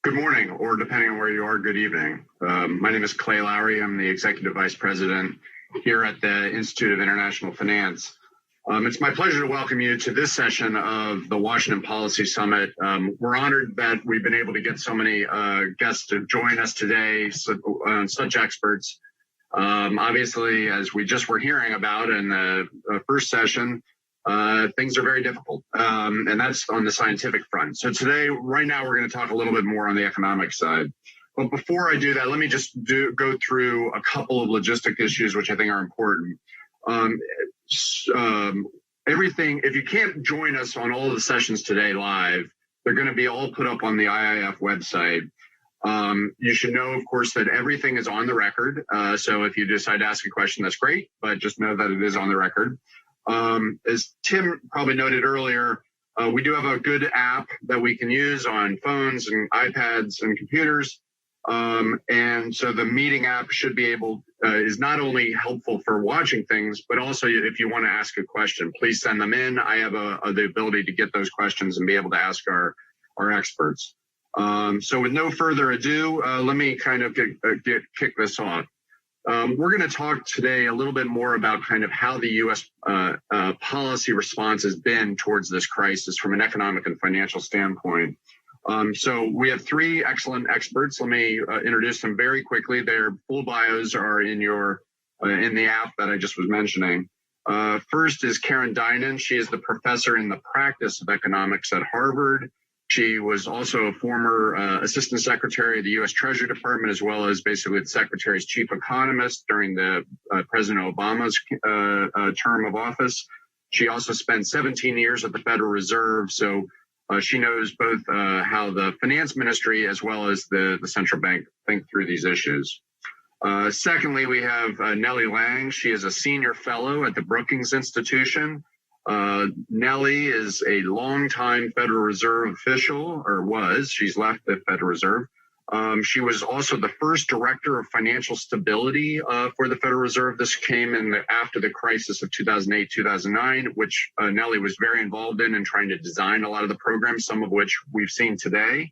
Good morning, or depending on where you are, good evening. My name is Clay Lowry. I'm the Executive Vice President here at the Institute of International Finance. It's my pleasure to welcome you to this session of the Washington Policy Summit. We're honored that we've been able to get so many guests to join us today, such experts. Obviously, as we just were hearing about in the first session, things are very difficult, and that's on the scientific front. So today, right now, we're going to talk a little bit more on the economic side. But before I do that, let me just go through a couple of logistic issues which I think are important. Everything, if you can't join us on all of the sessions today live, they're going to be all put up on the IIF website. You should know, of course, that everything is on the record. So if you decide to ask a question, that's great, but just know that it is on the record. As Tim probably noted earlier, we do have a good app that we can use on phones and iPads and computers. And so the meeting app should be is not only helpful for watching things, but also if you want to ask a question, please send them in. I have the ability to get those questions and be able to ask our experts. So with no further ado, let me kind of kick this off. We're going to talk today a little bit more about kind of how the U.S. Policy response has been towards this crisis from an economic and financial standpoint. So we have three excellent experts. Let me introduce them very quickly. Their full bios are in the app that I just was mentioning. First is Karen Dinan. She is the professor in the practice of economics at Harvard. She was also a former assistant secretary of the U.S. Treasury Department, as well as basically the secretary's chief economist during the President Obama's term of office. She also spent 17 years at the Federal Reserve, so she knows both how the finance ministry as well as the central bank think through these issues. Secondly, we have Nellie Lang. She is a senior fellow at the Brookings Institution. Nellie is a longtime Federal Reserve official, or was. She's left the Federal Reserve. She was also the first director of financial stability for the Federal Reserve. This came in after the crisis of 2008, 2009, which Nellie was very involved in and trying to design a lot of the programs, some of which we've seen today.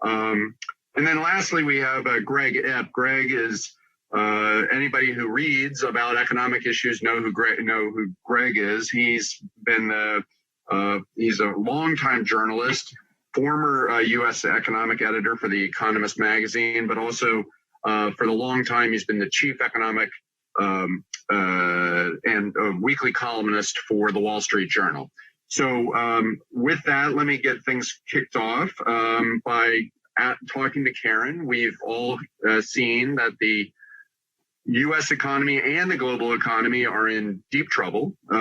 And then lastly, we have Greg Ip. Greg is anybody who reads about economic issues know who Greg is. He's a longtime journalist, former U.S. economic editor for The Economist magazine, but also for the long time he's been the chief economic and weekly columnist for the Wall Street Journal. So with that, let me get things kicked off by talking to Karen. We've all seen that the U.S. economy and the global economy are in deep trouble. So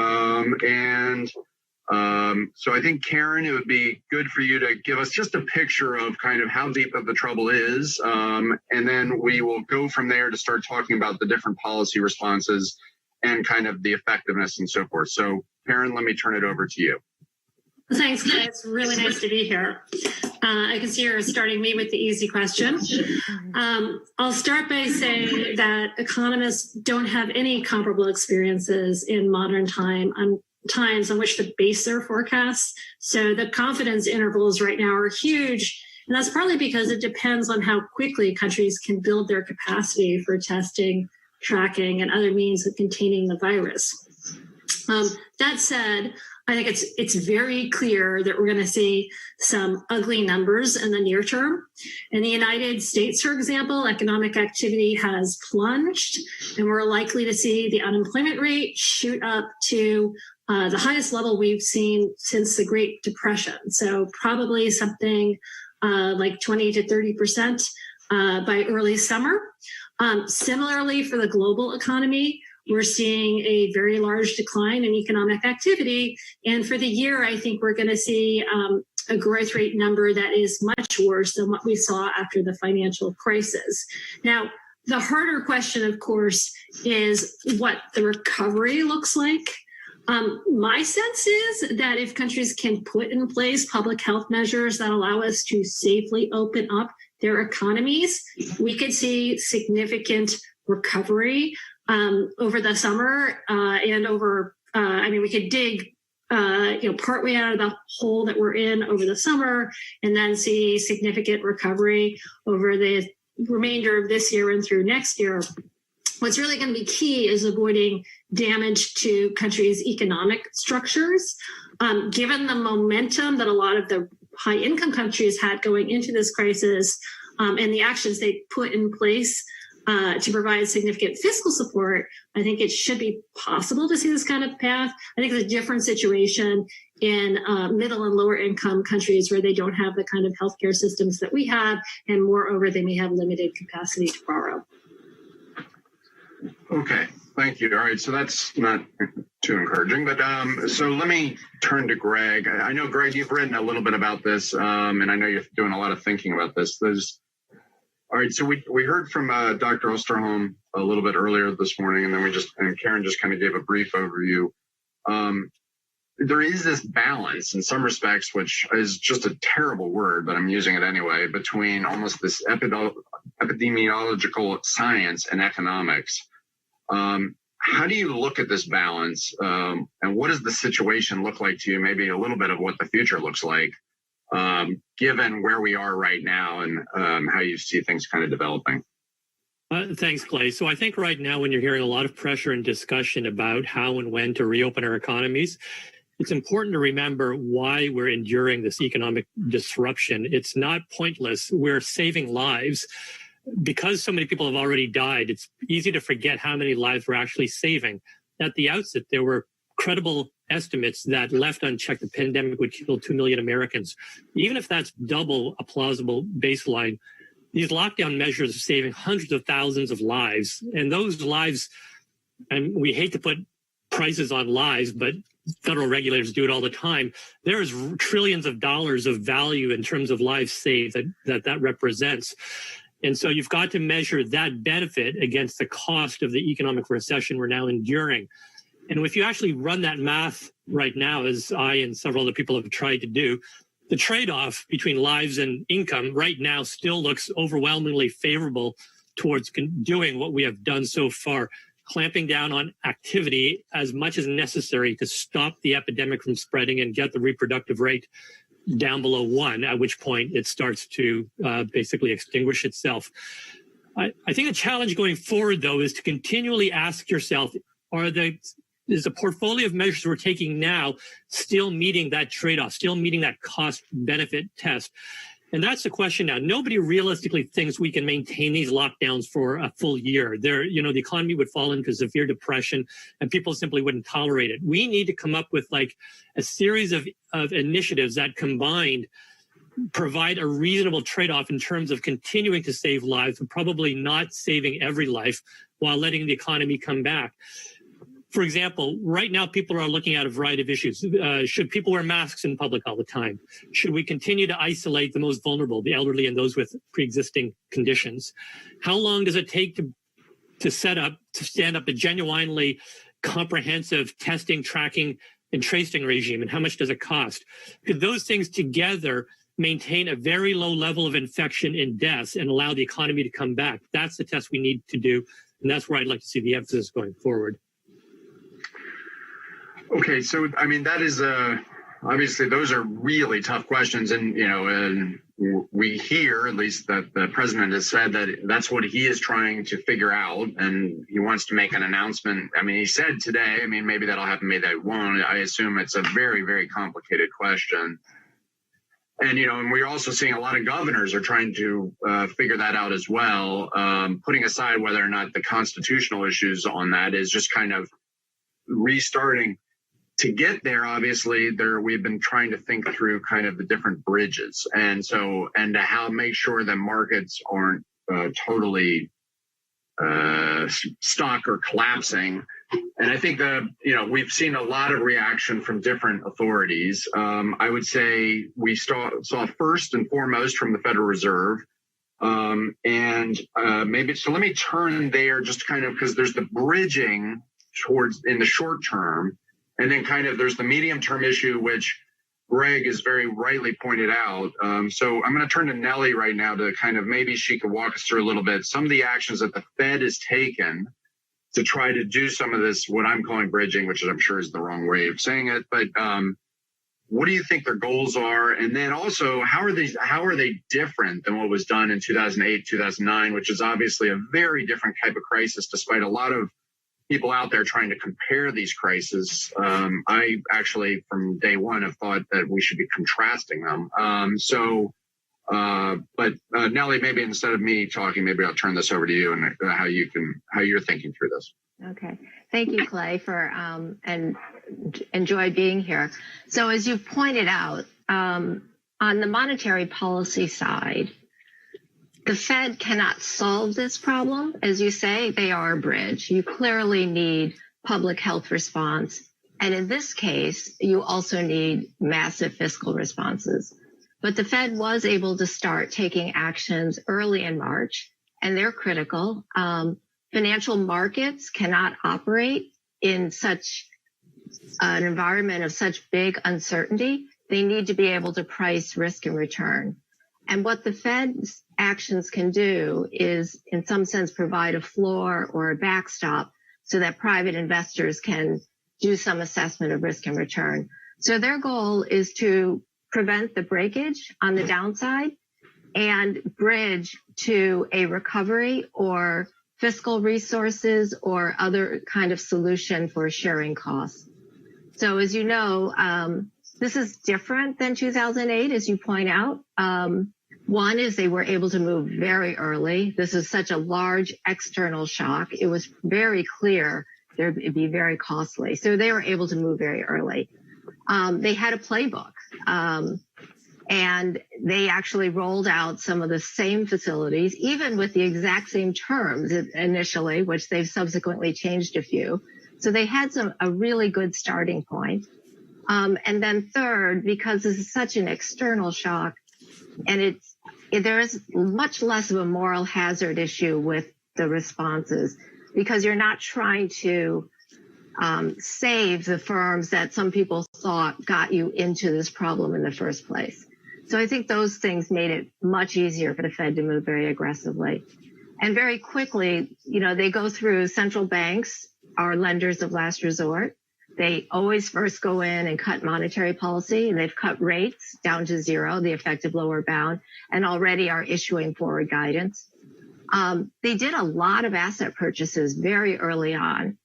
I think, Karen, it would be good for you to give us just a picture of kind of how deep of the trouble is. And then we will go from there to start talking about the different policy responses and kind of the effectiveness and so forth. So, Karen, let me turn it over to you. Thanks, Clay. It's really nice to be here. I can see you're starting me with the easy question. I'll start by saying that economists don't have any comparable experiences in modern times on which to base their forecasts. So the confidence intervals right now are huge. And that's partly because it depends on how quickly countries can build their capacity for testing, tracking, and other means of containing the virus. That said, I think it's very clear that we're going to see some ugly numbers in the near term. In the United States, for example, economic activity has plunged, and we're likely to see the unemployment rate shoot up to the highest level we've seen since the Great Depression. So probably something like 20 to 30% by early summer. Similarly, for the global economy, we're seeing a very large decline in economic activity. And for the year, I think we're going to see a growth rate number that is much worse than what we saw after the financial crisis. Now, the harder question, of course, is what the recovery looks like. My sense is that if countries can put in place public health measures that allow us to safely open up their economies, we could see significant recovery over the summer and over, we could dig partway out of the hole that we're in over the summer, and then see significant recovery over the remainder of this year and through next year. What's really going to be key is avoiding damage to countries' economic structures. Given the momentum that a lot of the high-income countries had going into this crisis, and the actions they put in place to provide significant fiscal support, I think it should be possible to see this kind of path. I think it's a different situation in middle and lower income countries where they don't have the kind of healthcare systems that we have, and moreover, they may have limited capacity to borrow. Okay, thank you. All right, so that's not too encouraging, but so let me turn to Greg. I know, Greg, you've written a little bit about this, and I know you're doing a lot of thinking about this. All right, so we heard from Dr. Osterholm a little bit earlier this morning, and then Karen just kind of gave a brief overview. There is this balance in some respects, which is just a terrible word, but I'm using it anyway, between almost this epidemiological science and economics. How do you look at this balance, and what does the situation look like to you? Maybe a little bit of what the future looks like, given where we are right now and how you see things kind of developing. Thanks, Clay. So I think right now when you're hearing a lot of pressure and discussion about how and when to reopen our economies, it's important to remember why we're enduring this economic disruption. It's not pointless. We're saving lives. Because so many people have already died, it's easy to forget how many lives we're actually saving. At the outset, there were credible estimates that left unchecked, the pandemic would kill 2 million Americans. Even if that's double a plausible baseline, these lockdown measures are saving hundreds of thousands of lives. And those lives, and we hate to put prices on lives, but federal regulators do it all the time. There's trillions of dollars of value in terms of lives saved that represents. And so you've got to measure that benefit against the cost of the economic recession we're now enduring. And if you actually run that math right now, as I and several other people have tried to do, the trade-off between lives and income right now still looks overwhelmingly favorable towards doing what we have done so far, clamping down on activity as much as necessary to stop the epidemic from spreading and get the reproductive rate down below 1, at which point it starts to basically extinguish itself. I think the challenge going forward, though, is to continually ask yourself, is the portfolio of measures we're taking now still meeting that trade-off, still meeting that cost-benefit test? And that's the question now. Nobody realistically thinks we can maintain these lockdowns for a full year. The economy would fall into severe depression and people simply wouldn't tolerate it. We need to come up with like a series of initiatives that combined provide a reasonable trade-off in terms of continuing to save lives, but probably not saving every life while letting the economy come back. For example, right now, people are looking at a variety of issues. Should people wear masks in public all the time? Should we continue to isolate the most vulnerable, the elderly and those with pre-existing conditions? How long does it take to stand up a genuinely comprehensive testing, tracking, and tracing regime? And how much does it cost? Could those things together maintain a very low level of infection and deaths and allow the economy to come back? That's the test we need to do. And that's where I'd like to see the emphasis going forward. Okay, so I mean that is obviously those are really tough questions, and and we hear at least that the president has said that that's what he is trying to figure out, and he wants to make an announcement. I mean, he said today. I mean, maybe that'll happen, maybe that won't. I assume it's a very, very complicated question, and and we're also seeing a lot of governors are trying to figure that out as well. Putting aside whether or not the constitutional issues on that is just kind of restarting. To get there, obviously, we've been trying to think through kind of the different bridges, and to how make sure that markets aren't totally stuck or collapsing. And I think we've seen a lot of reaction from different authorities. I would say we saw first and foremost from the Federal Reserve, maybe so. Let me turn there just kind of because there's the bridging towards in the short term. And then kind of there's the medium-term issue, which Greg has very rightly pointed out. So I'm going to turn to Nellie right now to kind of maybe she could walk us through a little bit some of the actions that the Fed has taken to try to do some of this, what I'm calling bridging, which I'm sure is the wrong way of saying it. But what do you think their goals are? And then also, how are they different than what was done in 2008, 2009, which is obviously a very different type of crisis, despite a lot of people out there trying to compare these crises. I actually, from day one, have thought that we should be contrasting them. But Nellie, maybe instead of me talking, maybe I'll turn this over to you and how you're thinking through this. Okay. Thank you, Clay, for and enjoy being here. So as you pointed out, on the monetary policy side, the Fed cannot solve this problem. As you say, they are a bridge. You clearly need public health response. And in this case, you also need massive fiscal responses. But the Fed was able to start taking actions early in March, and they're critical. Financial markets cannot operate in such an environment of such big uncertainty. They need to be able to price risk and return. And what the Fed's actions can do is, in some sense, provide a floor or a backstop so that private investors can do some assessment of risk and return. So their goal is to prevent the breakage on the downside and bridge to a recovery or fiscal resources or other kind of solution for sharing costs. So as you know, this is different than 2008, as you point out. One is they were able to move very early. This is such a large external shock. It was very clear it'd be very costly. So they were able to move very early. They had a playbook, and they actually rolled out some of the same facilities, even with the exact same terms initially, which they've subsequently changed a few. So they had a really good starting point. And then third, because this is such an external shock, and there is much less of a moral hazard issue with the responses, because you're not trying to save the firms that some people thought got you into this problem in the first place. So I think those things made it much easier for the Fed to move very aggressively. And very quickly, they go through central banks, our lenders of last resort. They always first go in and cut monetary policy, and they've cut rates down to zero, the effective lower bound, and already are issuing forward guidance. They did a lot of asset purchases very early on.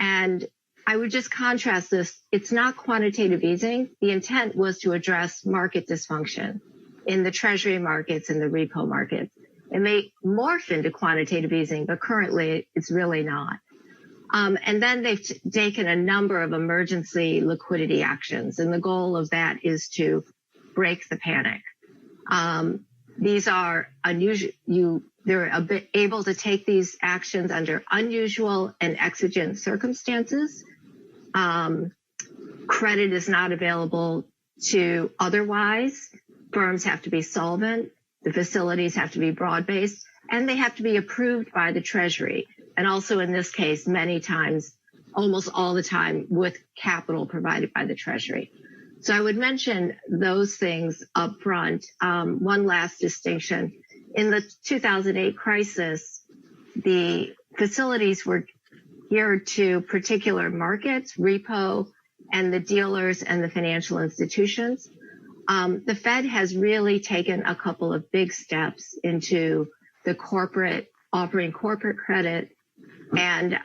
And I would just contrast this. It's not quantitative easing. The intent was to address market dysfunction in the treasury markets and the repo markets. It may morph into quantitative easing, but currently it's really not. And then they've taken a number of emergency liquidity actions. And the goal of that is to break the panic. These are unusual. They're able to take these actions under unusual and exigent circumstances. Credit is not available to otherwise. Firms have to be solvent. The facilities have to be broad-based, and they have to be approved by the Treasury. And also in this case, many times, almost all the time, with capital provided by the Treasury. So I would mention those things up front. One last distinction. In the 2008 crisis, the facilities were geared to particular markets, repo, and the dealers and the financial institutions. The Fed has really taken a couple of big steps into the offering corporate credit, and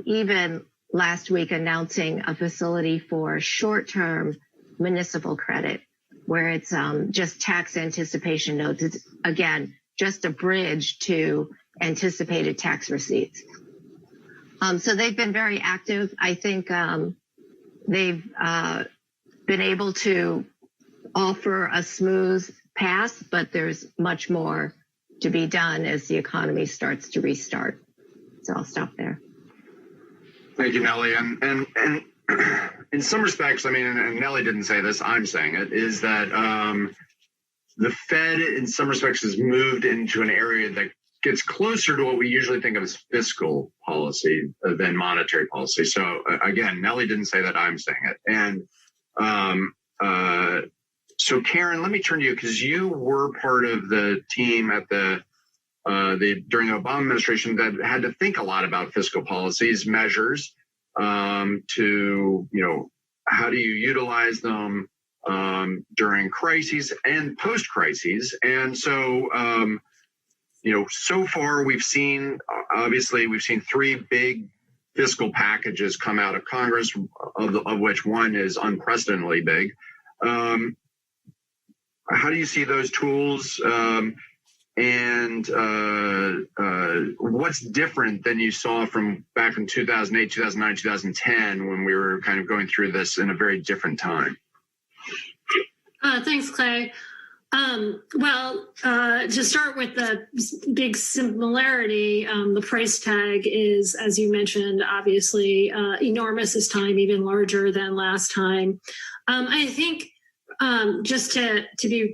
even last week announcing a facility for short-term municipal credit, where it's just tax anticipation notes. It's, again, just a bridge to anticipated tax receipts. So they've been very active. I think they've been able to offer a smooth path, but there's much more to be done as the economy starts to restart. So I'll stop there. Thank you, Nellie. And in some respects, I mean, and Nellie didn't say this, I'm saying it, is that the Fed, in some respects, has moved into an area that gets closer to what we usually think of as fiscal policy than monetary policy. So again, Nellie didn't say that, I'm saying it. And so Karen, let me turn to you, because you were part of the team at the during the Obama administration that had to think a lot about fiscal policies, measures to, how do you utilize them during crises and post-crises. And so, so far we've seen three big fiscal packages come out of Congress, of which one is unprecedentedly big. How do you see those tools? And what's different than you saw from back in 2008, 2009, 2010, when we were kind of going through this in a very different time? Thanks, Clay. To start with the big similarity, the price tag is, as you mentioned, obviously enormous this time, even larger than last time. I think just to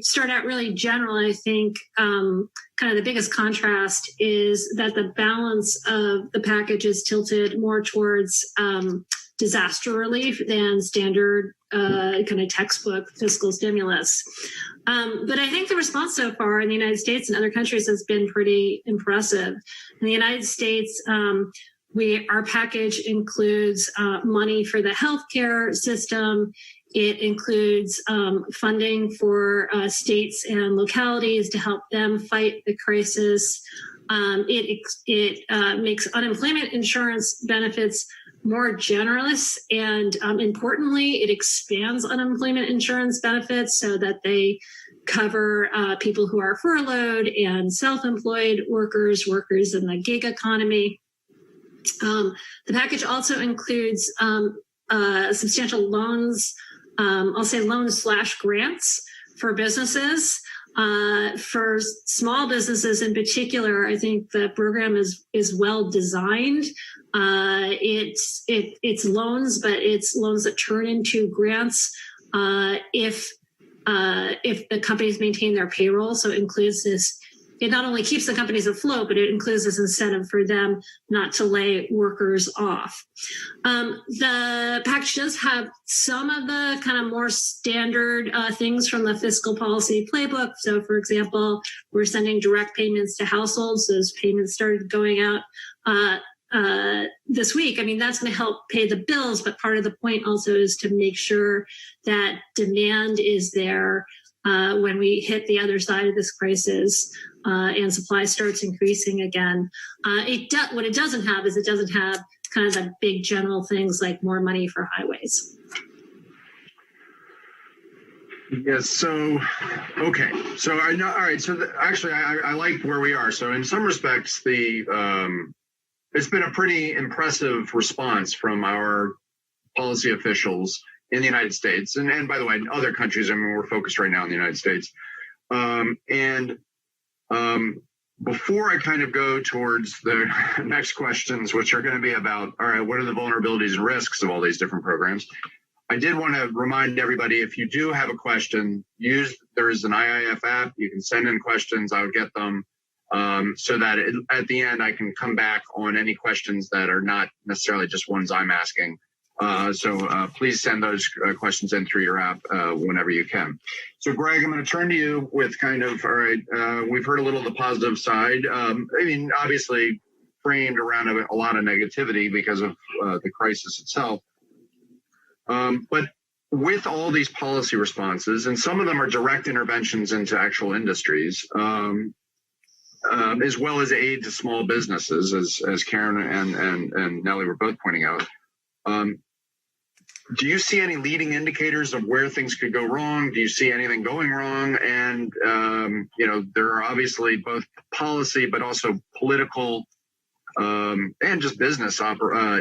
start out really general, I think kind of the biggest contrast is that the balance of the package is tilted more towards disaster relief than standard kind of textbook fiscal stimulus. But I think the response so far in the United States and other countries has been pretty impressive. In the United States, our package includes money for the healthcare system. It includes funding for states and localities to help them fight the crisis. It makes unemployment insurance benefits more generous, and importantly, it expands unemployment insurance benefits so that they cover people who are furloughed and self-employed workers in the gig economy. The package also includes substantial loans, I'll say loans/grants for businesses. For small businesses in particular, I think the program is well designed. It's loans, but it's loans that turn into grants if the companies maintain their payroll. So it includes this. It not only keeps the companies afloat, but it includes this incentive for them not to lay workers off. The package does have some of the kind of more standard things from the fiscal policy playbook. So, for example, we're sending direct payments to households. Those payments started going out this week. I mean, that's going to help pay the bills, but part of the point also is to make sure that demand is there when we hit the other side of this crisis and supply starts increasing again. What it doesn't have is it doesn't have kind of the big general things like more money for highways. Yes. So, okay. So I know. All right. So actually, I like where we are. So in some respects, it's been a pretty impressive response from our policy officials in the United States, and by the way, in other countries. I mean, we're focused right now in the United States. Before I kind of go towards the next questions, which are going to be about, all right, what are the vulnerabilities and risks of all these different programs? I did want to remind everybody, if you do have a question, there is an IIF app. You can send in questions. I would get them so that at the end, I can come back on any questions that are not necessarily just ones I'm asking. So please send those questions in through your app whenever you can. So, Greg, I'm going to turn to you with kind of, all right, we've heard a little of the positive side. I mean, obviously framed around a lot of negativity because of the crisis itself. But with all these policy responses, and some of them are direct interventions into actual industries, as well as aid to small businesses, as Karen and Nellie were both pointing out. Do you see any leading indicators of where things could go wrong? Do you see anything going wrong? And, there are obviously both policy, but also political and just business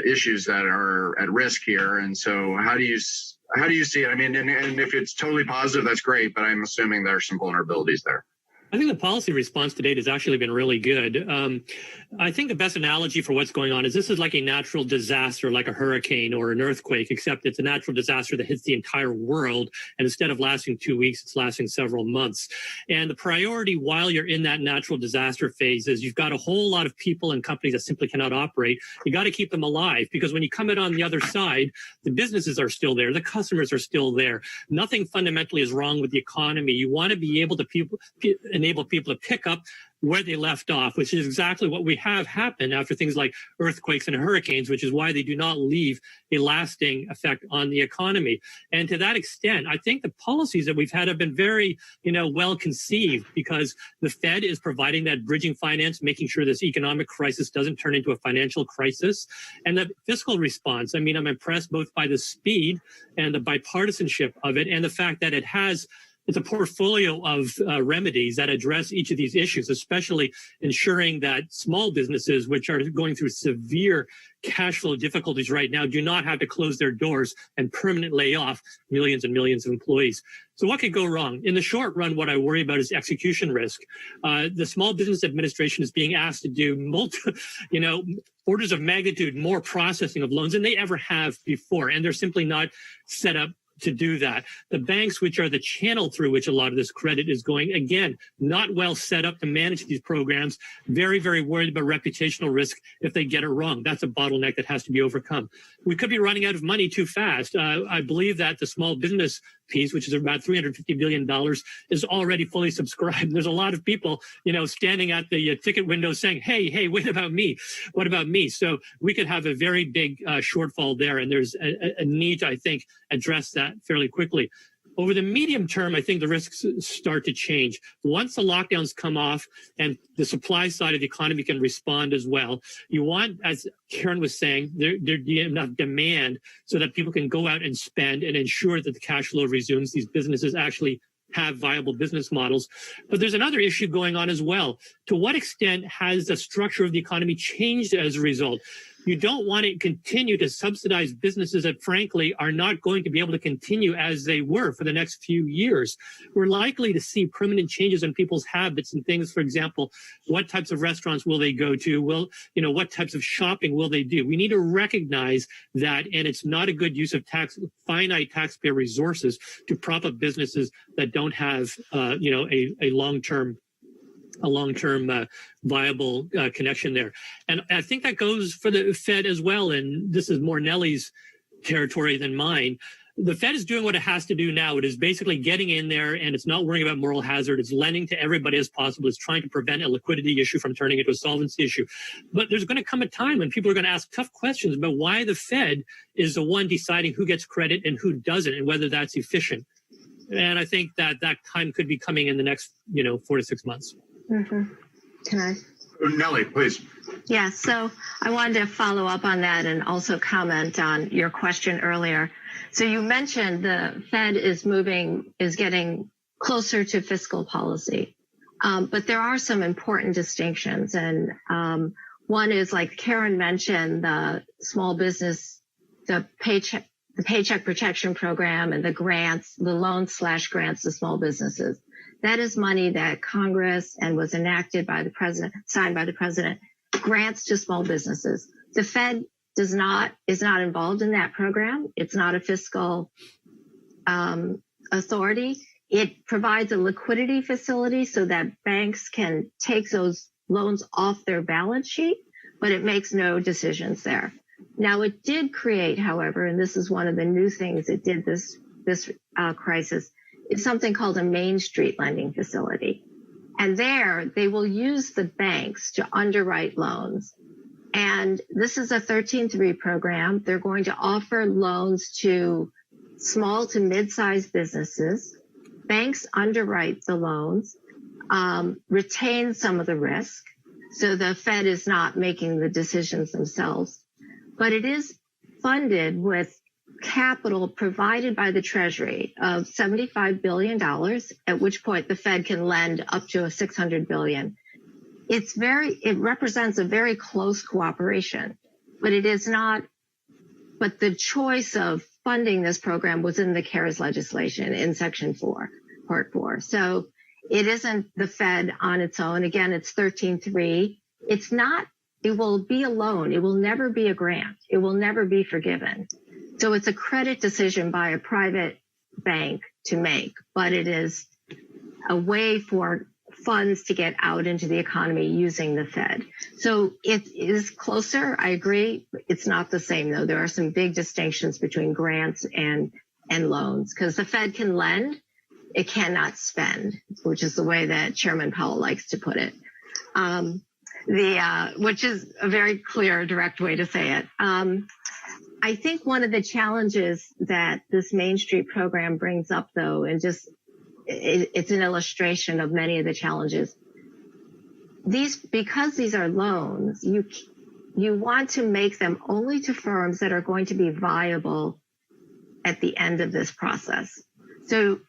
issues that are at risk here. And so how do you see it? I mean, and if it's totally positive, that's great, but I'm assuming there are some vulnerabilities there. I think the policy response to date has actually been really good. I think the best analogy for what's going on is this is like a natural disaster, like a hurricane or an earthquake, except it's a natural disaster that hits the entire world. And instead of lasting 2 weeks, it's lasting several months. And the priority while you're in that natural disaster phase is you've got a whole lot of people and companies that simply cannot operate. You got to keep them alive, because when you come in on the other side, the businesses are still there. The customers are still there. Nothing fundamentally is wrong with the economy. You want to be able to enable people to pick up where they left off, which is exactly what we have happen after things like earthquakes and hurricanes, which is why they do not leave a lasting effect on the economy. And to that extent, I think the policies that we've had have been very, well conceived, because the Fed is providing that bridging finance, making sure this economic crisis doesn't turn into a financial crisis. And the fiscal response, I'm impressed both by the speed and the bipartisanship of it, and the fact that it's a portfolio of remedies that address each of these issues, especially ensuring that small businesses, which are going through severe cash flow difficulties right now, do not have to close their doors and permanently lay off millions and millions of employees. So what could go wrong? In the short run, what I worry about is execution risk. The Small Business Administration is being asked to do orders of magnitude more processing of loans than they ever have before, and they're simply not set up to do that. The banks, which are the channel through which a lot of this credit is going, again, not well set up to manage these programs, very, very worried about reputational risk if they get it wrong. That's a bottleneck that has to be overcome. We could be running out of money too fast. I believe that the small business piece, which is about $350 billion, is already fully subscribed. There's a lot of people, standing at the ticket window saying, hey, what about me? What about me? So we could have a very big shortfall there. And there's a need to, I think, address that fairly quickly. Over the medium term, I think the risks start to change. Once the lockdowns come off and the supply side of the economy can respond as well, you want, as Karen was saying, there be enough demand so that people can go out and spend and ensure that the cash flow resumes. These businesses actually have viable business models. But there's another issue going on as well. To what extent has the structure of the economy changed as a result? You don't want to continue to subsidize businesses that, frankly, are not going to be able to continue as they were for the next few years. We're likely to see permanent changes in people's habits and things. For example, what types of restaurants will they go to? What types of shopping will they do? We need to recognize that, and it's not a good use of finite taxpayer resources to prop up businesses that don't have, a long-term viable connection there. And I think that goes for the Fed as well. And this is more Nellie's territory than mine. The Fed is doing what it has to do now. It is basically getting in there, and it's not worrying about moral hazard. It's lending to everybody as possible. It's trying to prevent a liquidity issue from turning into a solvency issue. But there's going to come a time when people are going to ask tough questions about why the Fed is the one deciding who gets credit and who doesn't, and whether that's efficient. And I think that time could be coming in the next, 4 to 6 months. Mm-hmm. Can I? Nellie, please. Yeah, so I wanted to follow up on that and also comment on your question earlier. So you mentioned the Fed is getting closer to fiscal policy. But there are some important distinctions. And one is, like Karen mentioned, the small business, the Paycheck Protection Program and the grants, the loans/grants to small businesses. That is money that Congress and was enacted by the president, signed by the president, grants to small businesses. The Fed is not involved in that program. It's not a fiscal authority. It provides a liquidity facility so that banks can take those loans off their balance sheet, but it makes no decisions there. Now, it did create, however, and this is one of the new things it did this crisis, it's something called a Main Street lending facility. And there they will use the banks to underwrite loans. And this is a 13-3 program. They're going to offer loans to small to mid-sized businesses. Banks underwrite the loans, retain some of the risk. So the Fed is not making the decisions themselves. But it is funded with capital provided by the Treasury of $75 billion, at which point the Fed can lend up to $600 billion. It represents a very close cooperation, but it is not, but the choice of funding this program was in the CARES legislation in Section 4, Part 4. So it isn't the Fed on its own. Again, it's 13.3. It's not, it will be a loan. It will never be a grant. It will never be forgiven. So it's a credit decision by a private bank to make, but it is a way for funds to get out into the economy using the Fed. So it is closer. I agree. It's not the same, though. There are some big distinctions between grants and loans, because the Fed can lend, it cannot spend, which is the way that Chairman Powell likes to put it. Which is a very clear, direct way to say it. I think one of the challenges that this Main Street program brings up, though, and it's an illustration of many of the challenges. Because these are loans, you want to make them only to firms that are going to be viable at the end of this process. So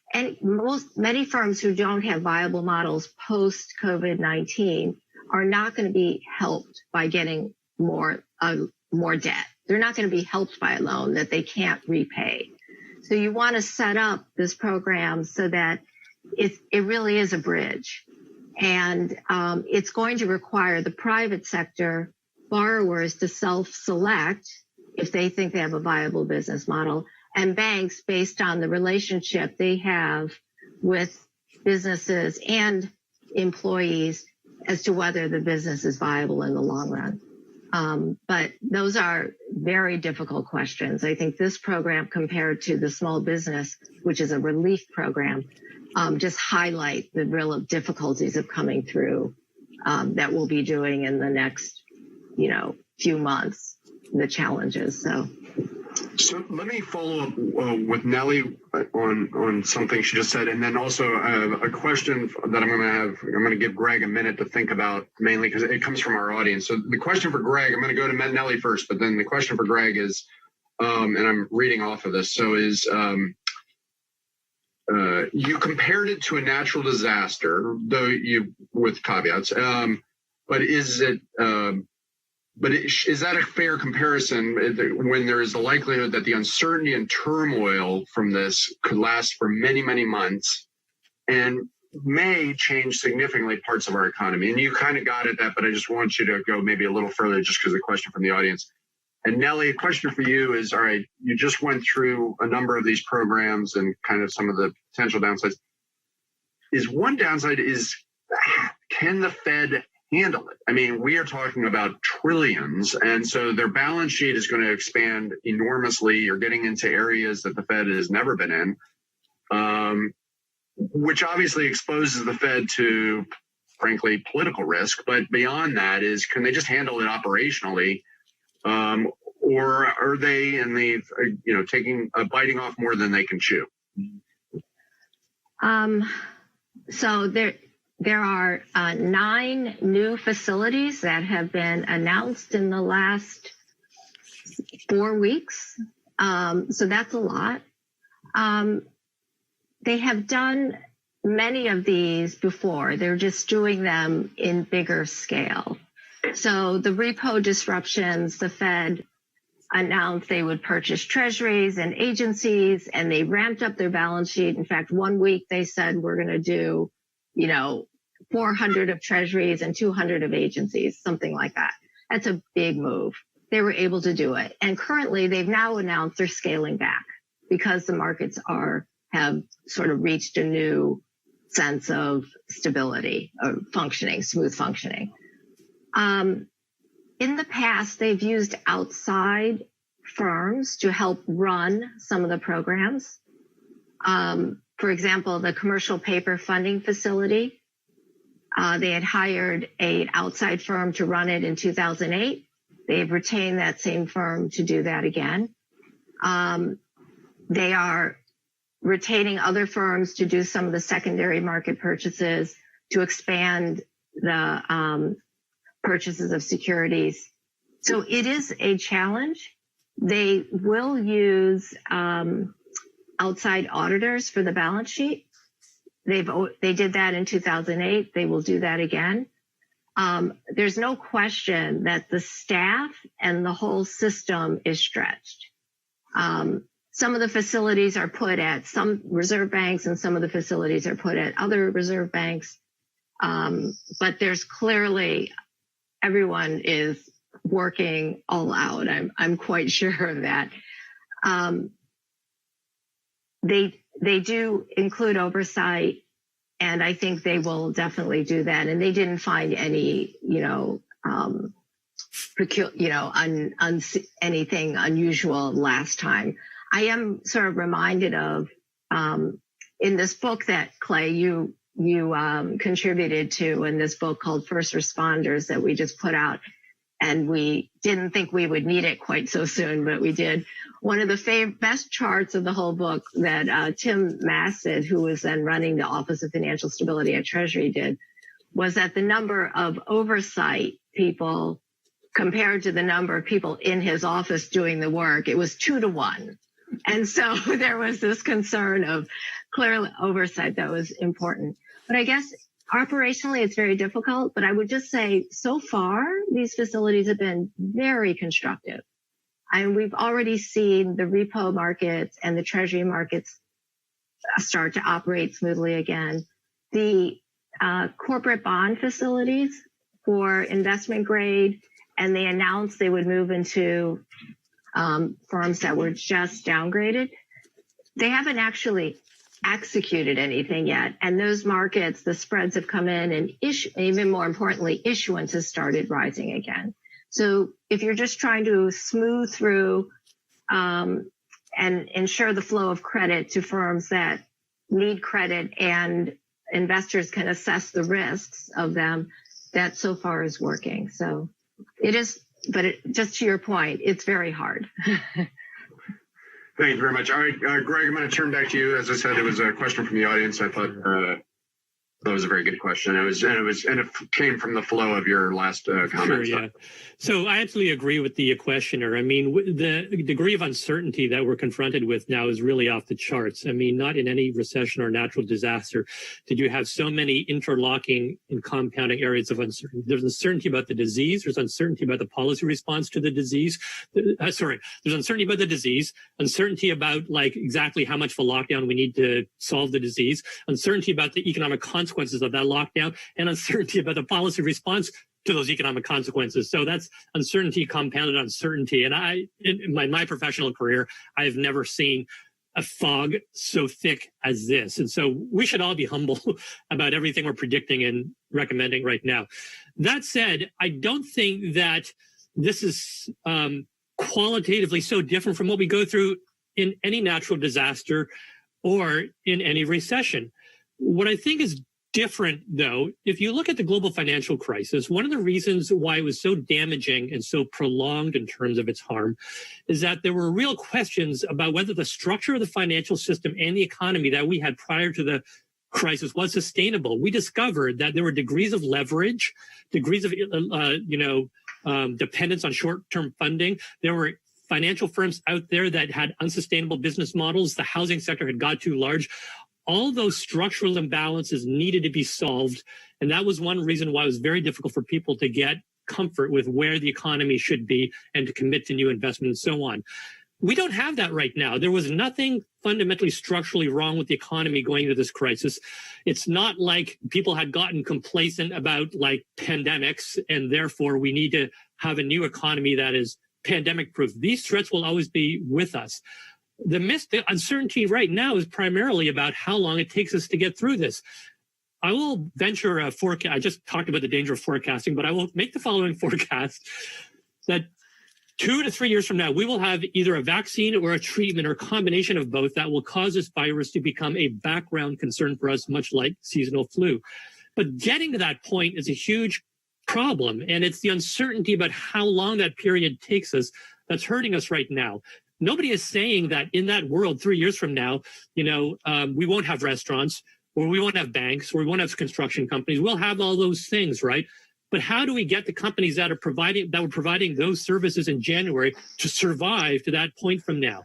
many firms who don't have viable models post COVID-19 are not going to be helped by getting more debt. They're not going to be helped by a loan that they can't repay. So you want to set up this program so that it really is a bridge. And it's going to require the private sector borrowers to self-select if they think they have a viable business model, and banks based on the relationship they have with businesses and employees as to whether the business is viable in the long run. But those are very difficult questions. I think this program compared to the small business, which is a relief program, just highlight the real difficulties of coming through that we'll be doing in the next, few months, the challenges. So let me follow up with Nellie on something she just said, and then also a question that I'm going to give Greg a minute to think about, mainly because it comes from our audience. So the question for Greg, I'm going to go to Nellie first, but then the question for Greg is, and I'm reading off of this, so is you compared it to a natural disaster, though with caveats, but is it? But is that a fair comparison when there is the likelihood that the uncertainty and turmoil from this could last for many, many months and may change significantly parts of our economy? And you kind of got at that, but I just want you to go maybe a little further just because of the question from the audience. And Nellie, a question for you is, all right, you just went through a number of these programs and kind of some of the potential downsides. One downside is, can the Fed handle it? I mean, we are talking about trillions, and so their balance sheet is going to expand enormously. You're getting into areas that the Fed has never been in, which obviously exposes the Fed to, frankly, political risk. But beyond that is, can they just handle it operationally, or are they in the biting off more than they can chew? So there are 9 new facilities that have been announced in the last 4 weeks. So that's a lot. They have done many of these before. They're just doing them in bigger scale. So the repo disruptions, the Fed announced they would purchase treasuries and agencies, and they ramped up their balance sheet. In fact, 1 week they said, we're going to do 400 of treasuries and 200 of agencies, something like that. That's a big move. They were able to do it. And currently they've now announced they're scaling back because the markets have sort of reached a new sense of stability or smooth functioning. In the past, they've used outside firms to help run some of the programs. For example, the commercial paper funding facility, they had hired an outside firm to run it in 2008. They've retained that same firm to do that again. They are retaining other firms to do some of the secondary market purchases, to expand the purchases of securities. So it is a challenge. They will use outside auditors for the balance sheet. They did that in 2008. They will do that again. There's no question that the staff and the whole system is stretched. Some of the facilities are put at some reserve banks, and some of the facilities are put at other reserve banks. But there's clearly, everyone is working all out. I'm quite sure of that. They do include oversight, and I think they will definitely do that. And they didn't find any, anything unusual last time. I am sort of reminded of in this book that Clay, you contributed to, in this book called First Responders that we just put out, and we didn't think we would need it quite so soon, but we did. One of the best charts of the whole book that Tim Massad, who was then running the Office of Financial Stability at Treasury, did, was that the number of oversight people compared to the number of people in his office doing the work, it was 2 to 1. And so there was this concern of clear oversight that was important. But I guess operationally, it's very difficult. But I would just say, so far, these facilities have been very constructive. And we've already seen the repo markets and the treasury markets start to operate smoothly again. The corporate bond facilities for investment grade, and they announced they would move into firms that were just downgraded. They haven't actually executed anything yet. And those markets, the spreads have come in, and even more importantly, issuance has started rising again. So if you're just trying to smooth through and ensure the flow of credit to firms that need credit and investors can assess the risks of them, that so far is working. So it is, but just to your point, it's very hard. Thank you very much. All right, Greg, I'm going to turn back to you. As I said, it was a question from the audience. I thought that was a very good question. And it came from the flow of your last comment. Sure, yeah. So I absolutely agree with the questioner. I mean, the degree of uncertainty that we're confronted with now is really off the charts. I mean, not in any recession or natural disaster did you have so many interlocking and compounding areas of uncertainty. There's uncertainty about the disease. There's uncertainty about the policy response to the disease. There's uncertainty about the disease, uncertainty about like exactly how much of a lockdown we need to solve the disease, uncertainty about the economic consequences of that lockdown, and uncertainty about the policy response to those economic consequences. So that's uncertainty compounded uncertainty. And in my professional career, I have never seen a fog so thick as this. And so we should all be humble about everything we're predicting and recommending right now. That said, I don't think that this is qualitatively so different from what we go through in any natural disaster or in any recession. What I think is different, though, if you look at the global financial crisis, one of the reasons why it was so damaging and so prolonged in terms of its harm is that there were real questions about whether the structure of the financial system and the economy that we had prior to the crisis was sustainable. We discovered that there were degrees of leverage, degrees of, dependence on short-term funding. There were financial firms out there that had unsustainable business models. The housing sector had got too large. All those structural imbalances needed to be solved. And that was one reason why it was very difficult for people to get comfort with where the economy should be and to commit to new investment and so on. We don't have that right now. There was nothing fundamentally structurally wrong with the economy going into this crisis. It's not like people had gotten complacent about like pandemics and therefore we need to have a new economy that is pandemic proof. These threats will always be with us. The uncertainty right now is primarily about how long it takes us to get through this. I will venture a forecast. I just talked about the danger of forecasting, but I will make the following forecast that 2 to 3 years from now, we will have either a vaccine or a treatment or a combination of both that will cause this virus to become a background concern for us, much like seasonal flu. But getting to that point is a huge problem. And it's the uncertainty about how long that period takes us that's hurting us right now. Nobody is saying that in that world 3 years from now, we won't have restaurants or we won't have banks or we won't have construction companies. We'll have all those things, right? But how do we get the companies that were providing those services in January to survive to that point from now?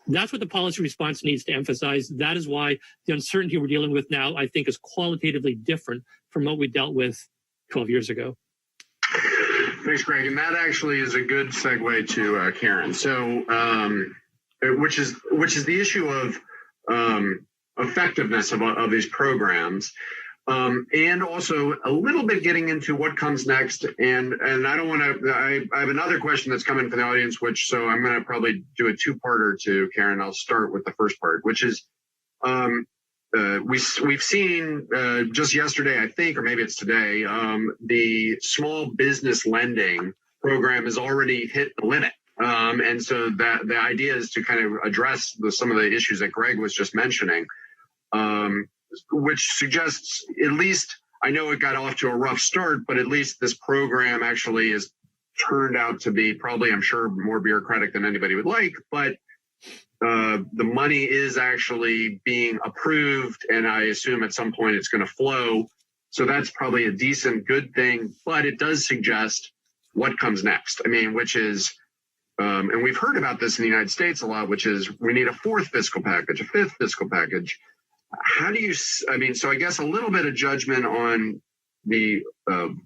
That's what the policy response needs to emphasize. That is why the uncertainty we're dealing with now, I think, is qualitatively different from what we dealt with 12 years ago. Thanks, Greg. And that actually is a good segue to Karen. So, which is the issue of effectiveness of these programs, and also a little bit getting into what comes next. And I don't want to. I have another question that's coming from the audience, so I'm going to probably do a two-parter to Karen. I'll start with the first part, which is. We've seen just yesterday, I think, or maybe it's today, the small business lending program has already hit the limit. And so that the idea is to kind of address some of the issues that Greg was just mentioning. which suggests at least, I know it got off to a rough start, but at least this program actually is turned out to be probably, I'm sure, more bureaucratic than anybody would like, but the money is actually being approved, and I assume at some point it's going to flow. So that's probably a decent, good thing, but it does suggest what comes next. I mean, which is, and we've heard about this in the United States a lot, which is we need a fourth fiscal package, a fifth fiscal package. How do you, I mean, so I guess a little bit of judgment on the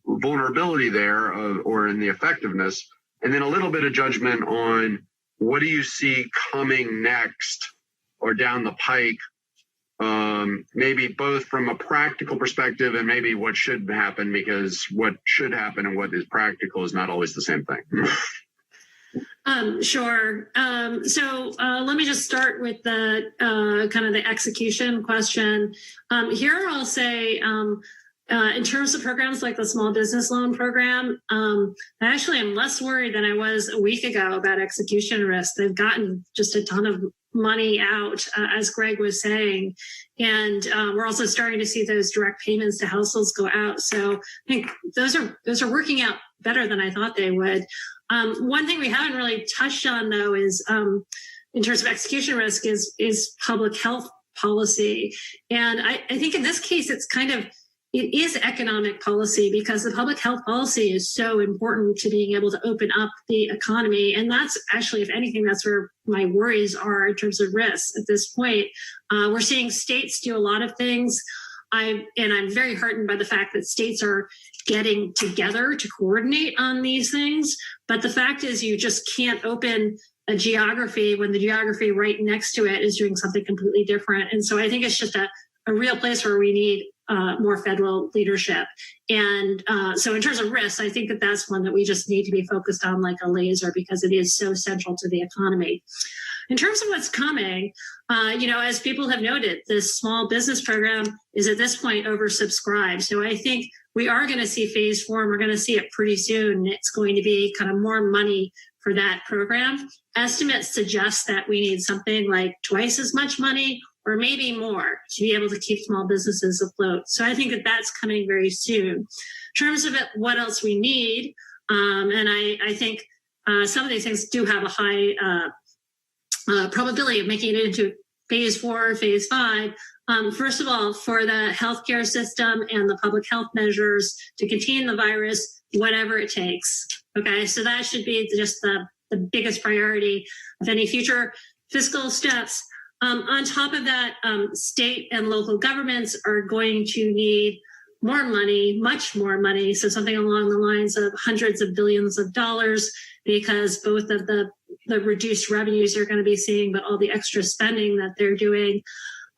vulnerability there or in the effectiveness, and then a little bit of judgment on what do you see coming next or down the pike, maybe both from a practical perspective and maybe what should happen, because what should happen and what is practical is not always the same thing. Sure. So let me just start with the kind of the execution question. Here I'll say, in terms of programs like the small business loan program, I actually am less worried than I was a week ago about execution risk. They've gotten just a ton of money out, as Greg was saying. And we're also starting to see those direct payments to households go out. So I think those are working out better than I thought they would. One thing we haven't really touched on, though, is in terms of execution risk is public health policy. And I think in this case, it is economic policy, because the public health policy is so important to being able to open up the economy. And that's actually, if anything, that's where my worries are in terms of risks at this point. We're seeing states do a lot of things. I'm very heartened by the fact that states are getting together to coordinate on these things. But the fact is, you just can't open a geography when the geography right next to it is doing something completely different. And so I think it's just a real place where we need more federal leadership. And so in terms of risks, I think that's one that we just need to be focused on like a laser, because it is so central to the economy. In terms of what's coming, as people have noted, this small business program is at this point oversubscribed. So I think we are going to see phase 4, and we're going to see it pretty soon. It's going to be kind of more money for that program. Estimates suggest that we need something like twice as much money, or maybe more, to be able to keep small businesses afloat. So I think that's coming very soon. In terms of what else we need, and I think some of these things do have a high probability of making it into phase 4 or phase 5. First of all, for the healthcare system and the public health measures to contain the virus, whatever it takes. Okay, so that should be just the biggest priority of any future fiscal steps. On top of that, state and local governments are going to need more money, much more money. So something along the lines of hundreds of billions of dollars, because both of the reduced revenues they're going to be seeing, but all the extra spending that they're doing.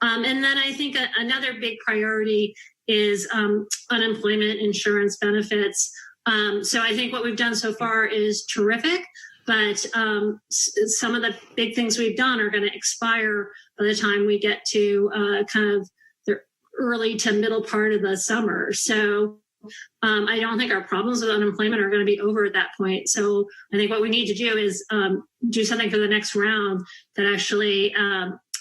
And then I think another big priority is unemployment insurance benefits. So I think what we've done so far is terrific, but some of the big things we've done are going to expire by the time we get to kind of the early to middle part of the summer. So I don't think our problems with unemployment are going to be over at that point. So I think what we need to do is do something for the next round that actually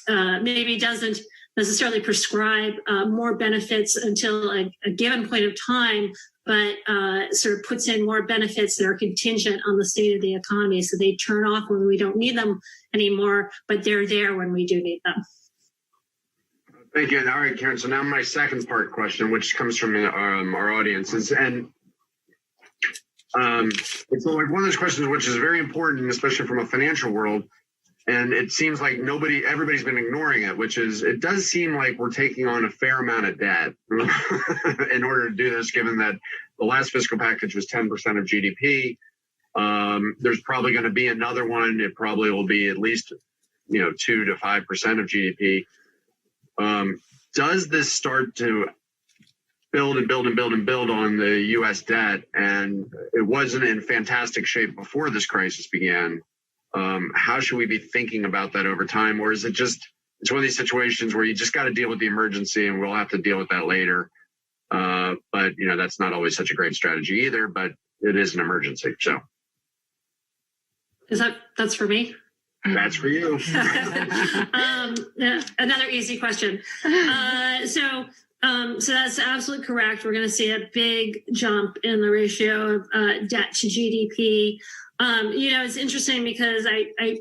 maybe doesn't necessarily prescribe more benefits until a given point of time, but sort of puts in more benefits that are contingent on the state of the economy. So they turn off when we don't need them anymore, but they're there when we do need them. Thank you. All right, Karen. So now my second part question, which comes from our audiences, and it's one of those questions which is very important, especially from a financial world. And it seems like everybody's been ignoring it, which is, it does seem like we're taking on a fair amount of debt in order to do this, given that the last fiscal package was 10% of GDP. There's probably going to be another one. It probably will be at least, 2 to 5% of GDP. Does this start to build and build and build and build on the U.S. debt? And it wasn't in fantastic shape before this crisis began. How should we be thinking about that over time? Or is it just, it's one of these situations where you just got to deal with the emergency and we'll have to deal with that later. But, that's not always such a great strategy either, but it is an emergency. So. That's for me? That's for you. Another easy question. So that's absolutely correct. We're going to see a big jump in the ratio of debt to GDP. It's interesting because I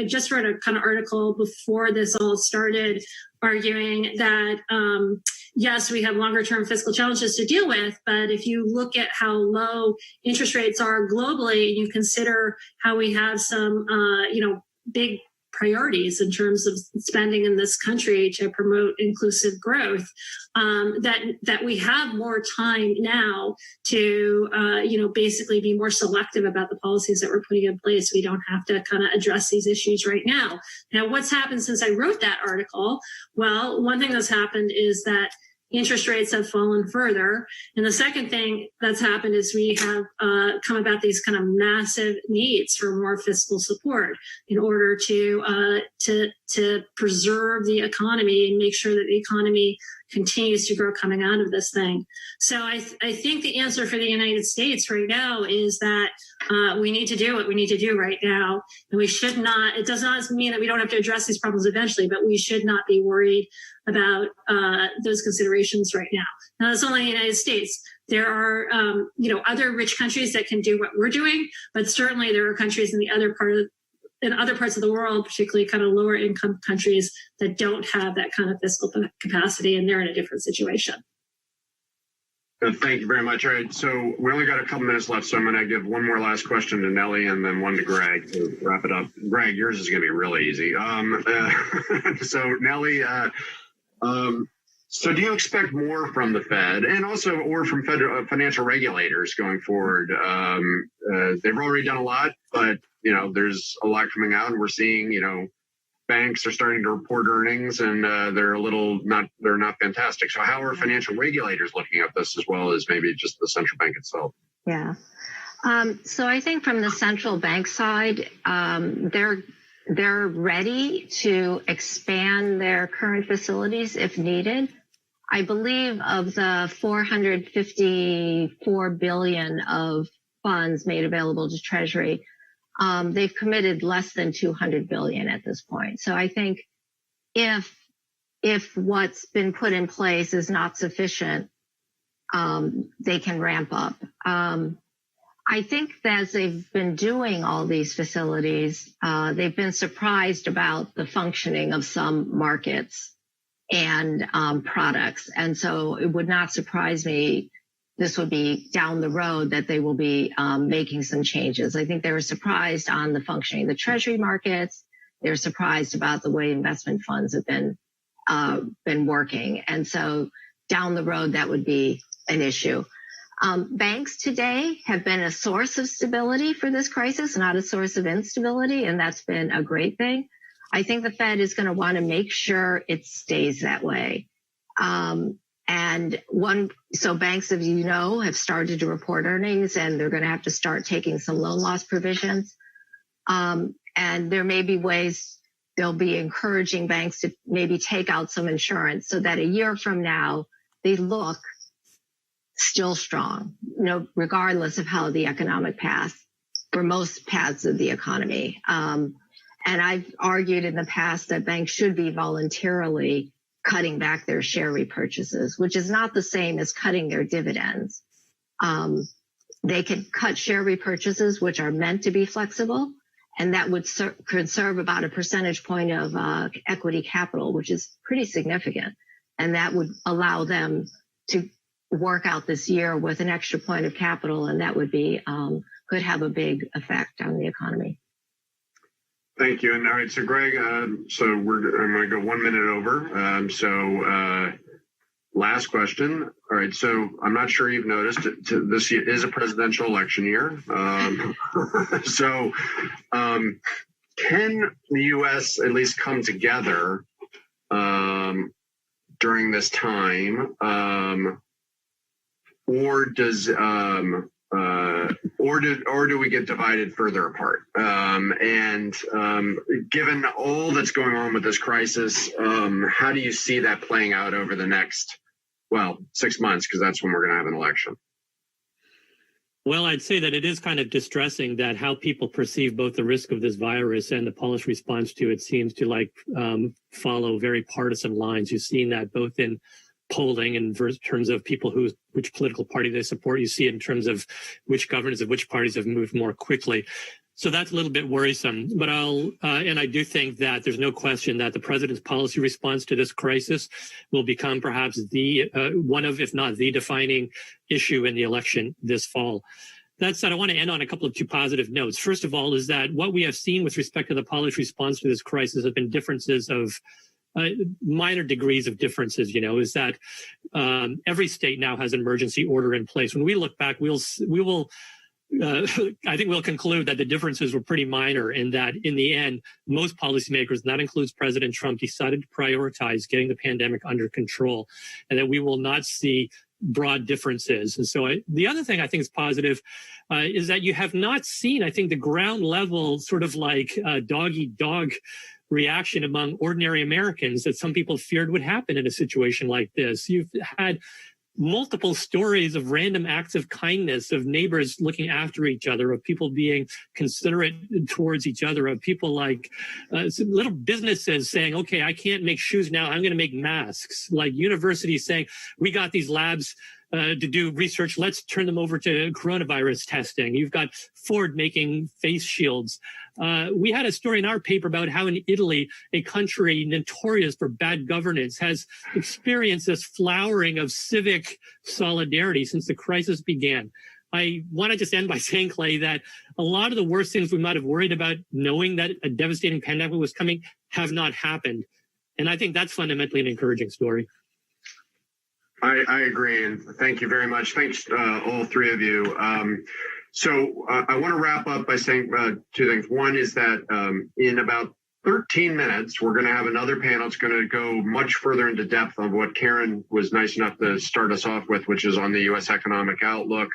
just wrote a kind of article before this all started, arguing that yes, we have longer term fiscal challenges to deal with, but if you look at how low interest rates are globally, and you consider how we have some big priorities in terms of spending in this country to promote inclusive growth, that we have more time now to basically be more selective about the policies that we're putting in place. We don't have to kind of address these issues right now. Now, what's happened since I wrote that article? Well, one thing that's happened is that interest rates have fallen further. And the second thing that's happened is we have come about these kind of massive needs for more fiscal support in order to preserve the economy and make sure that the economy continues to grow coming out of this thing. So I think the answer for the United States right now is that we need to do what we need to do right now. And we should not, it does not mean that we don't have to address these problems eventually, but we should not be worried about those considerations right now. Now, that's only the United States. There are, other rich countries that can do what we're doing, but certainly there are countries in other parts of the world, particularly kind of lower income countries, that don't have that kind of fiscal capacity, and they're in a different situation. Thank you very much. All right, so we only got a couple minutes left, so I'm going to give one more last question to Nellie and then one to Greg to wrap it up. Greg, yours is going to be really easy. So Nellie, so do you expect more from the Fed and also or from federal financial regulators going forward? They've already done a lot, but there's a lot coming out, and we're seeing banks are starting to report earnings, and they're not fantastic. So how are financial regulators looking at this, as well as maybe just the central bank itself? Yeah. So I think from the central bank side, they're ready to expand their current facilities if needed. I believe of the $454 billion of funds made available to Treasury, they've committed less than $200 billion at this point. So I think if what's been put in place is not sufficient, they can ramp up. I think that as they've been doing all these facilities, they've been surprised about the functioning of some markets and products. And so it would not surprise me, this would be down the road, that they will be making some changes. I think they were surprised on the functioning of the Treasury markets. They're surprised about the way investment funds have been working. And so down the road, that would be an issue. Banks today have been a source of stability for this crisis, not a source of instability, and that's been a great thing. I think the Fed is going to want to make sure it stays that way. So banks, as you know, have started to report earnings, and they're going to have to start taking some loan loss provisions. And there may be ways they'll be encouraging banks to maybe take out some insurance so that a year from now they look still strong, regardless of how the economic path, for most paths of the economy. And I've argued in the past that banks should be voluntarily cutting back their share repurchases, which is not the same as cutting their dividends. They can cut share repurchases, which are meant to be flexible, and that would conserve about a percentage point of equity capital, which is pretty significant. And that would allow them to work out this year with an extra point of capital, and that would be could have a big effect on the economy. Thank you. And all right, so Greg, I'm going to go 1 minute over. Last question. All right, so I'm not sure you've noticed, this is a presidential election year. Can the U.S. at least come together during this time, or does or do we get divided further apart? Given all that's going on with this crisis, how do you see that playing out over the next 6 months? Because that's when we're going to have an election. Well, I'd say that it is kind of distressing that how people perceive both the risk of this virus and the policy response to it seems to follow very partisan lines. You've seen that both in polling in terms of people which political party they support. You see it in terms of which governors of which parties have moved more quickly. So that's a little bit worrisome. But and I do think that there's no question that the president's policy response to this crisis will become perhaps the one of, if not the defining issue in the election this fall. That said, I want to end on a couple of two positive notes. First of all, is that what we have seen with respect to the policy response to this crisis have been differences of minor degrees of differences, is that every state now has an emergency order in place. When we look back, we will I think we'll conclude that the differences were pretty minor and that in the end, most policymakers, and that includes President Trump, decided to prioritize getting the pandemic under control and that we will not see broad differences. And so the other thing I think is positive is that you have not seen, I think, the ground level sort of dog-eat-dog reaction among ordinary Americans that some people feared would happen in a situation like this. You've had multiple stories of random acts of kindness, of neighbors looking after each other, of people being considerate towards each other, of people like little businesses saying, okay, I can't make shoes now, I'm going to make masks. Like universities saying, we got these labs to do research, let's turn them over to coronavirus testing. You've got Ford making face shields. We had a story in our paper about how in Italy, a country notorious for bad governance, has experienced this flowering of civic solidarity since the crisis began. I want to just end by saying, Clay, that a lot of the worst things we might have worried about knowing that a devastating pandemic was coming have not happened. And I think that's fundamentally an encouraging story. I agree, and thank you very much. Thanks, all three of you. So I want to wrap up by saying two things. One is that in about 13 minutes, we're going to have another panel. It's going to go much further into depth of what Karen was nice enough to start us off with, which is on the U.S. economic outlook.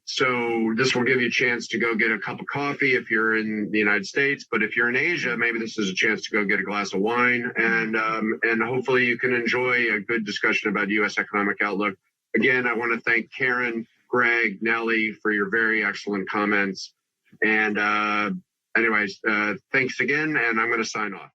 So this will give you a chance to go get a cup of coffee if you're in the United States, but if you're in Asia, maybe this is a chance to go get a glass of wine and hopefully you can enjoy a good discussion about U.S. economic outlook. Again, I want to thank Karen, Greg, Nellie for your very excellent comments. And anyways, thanks again, and I'm going to sign off.